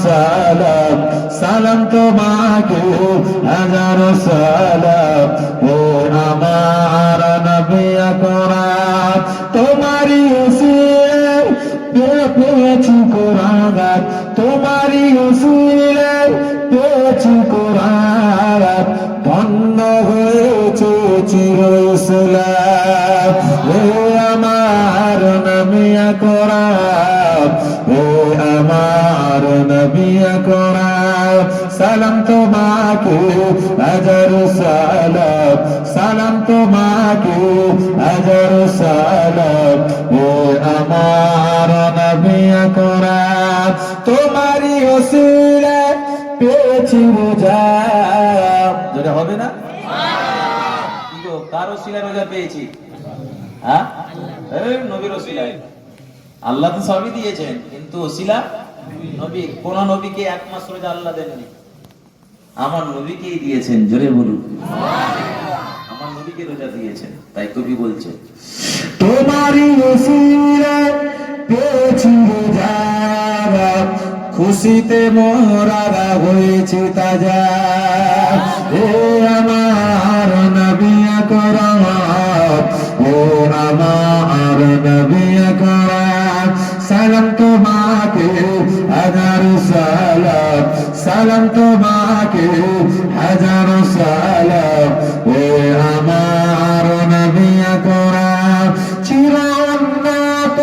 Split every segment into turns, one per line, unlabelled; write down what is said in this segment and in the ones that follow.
সালাম সালাম তোমাকে হাজারো সালাম ও আমার নবী আকরাম তোমারই উসিলায় পেয়েছি কোরআন তোমারই উসিলায় পেয়েছি কোরআন ধন্য হয়েছে চির ইসলাম হে আমার নবী আকরাম হে আমার নবী আকরাম সালাম তোমাকে হাজারো সালাম সালাম তোমাকে হাজারো সালাম হে আমার নবী আকরাম তোমারই ওসিলায় পেয়েছি রোজা যেটা হবে না কি গো কার ওসিলায় রোজা পেয়েছি হ্যাঁ এই নবীর ওসিলায় আল্লাহ তো সবই দিয়েছেন কিন্তু ওসিলা নবী কোন নবীকে এক মাস রোজা আল্লাহ দেননি আমার নবীকেই দিয়েছেন জোরে বলুন আমার নবীকে রোজা দিয়েছেন তাই কবি বলছে তোমারই ওসিলায় পেয়েছি রোজা খুশিতে মোরা হয়েছে তাজা হে আমার নবী আকরাম ও আমার নবী আকরাম সালাম তোমাকে হাজারো সালাম সালাম তোমাকে হাজারো সালাম হে আমার নবী আকরাম চির উন্নত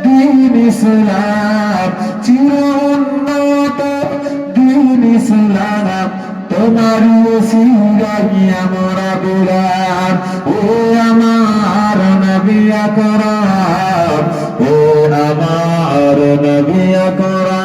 দ্বীন ইসলাম চির উন্নত দ্বীন ইসলাম তোমার ওসিলায় আমরা গোলাম ও আমার নবী আকরাম ও আমার নবী আকরাম